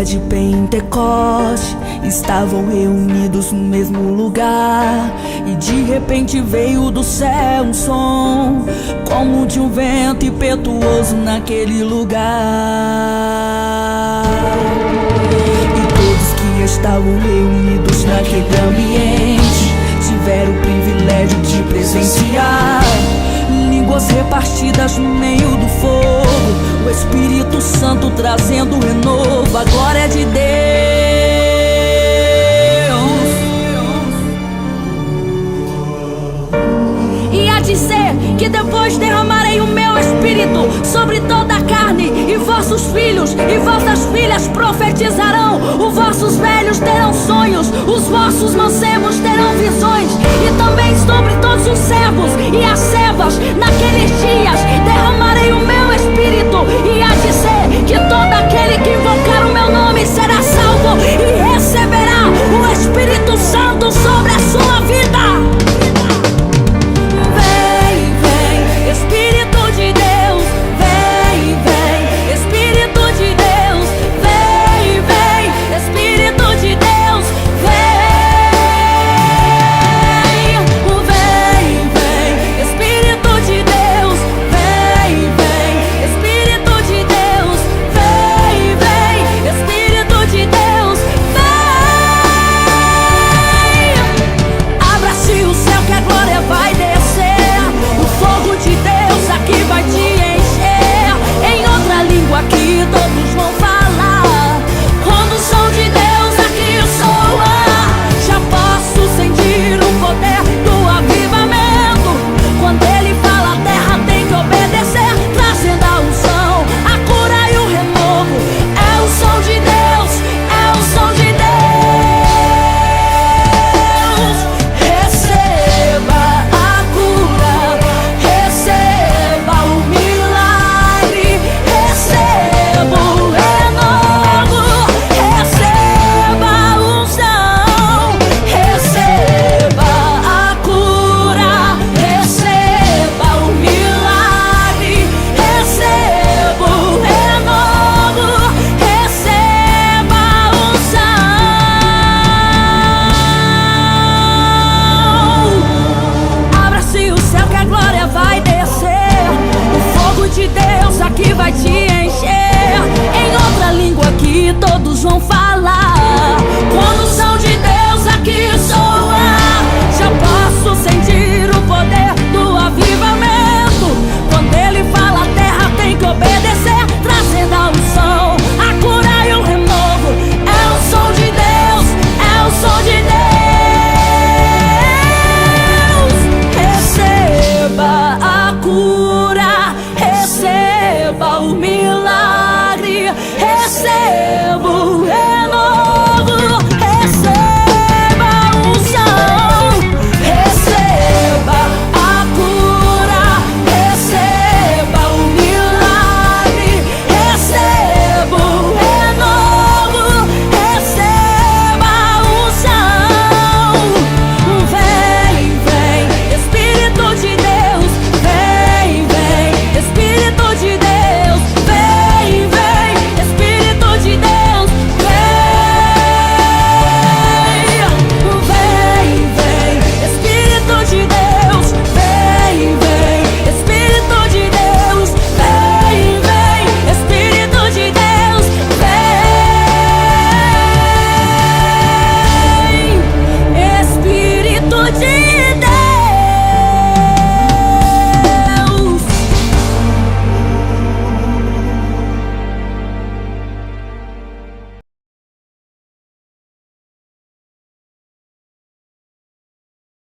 dia de Pentecoste, estavam reunidos no mesmo lugar, e de repente veio do céu um som, como de um vento impetuoso naquele lugar. E todos que estavam reunidos naquele ambiente tiveram o privilégio de presenciar línguas repartidas no meio do fogo, o Espírito Santo trazendo renovo, a glória de Deus. E há de ser que depois derramarei o meu Espírito sobre toda a carne, e vossos filhos e vossas filhas profetizarão, os vossos velhos terão sonhos, os vossos mancebos terão visões, e também sobre todos os servos e as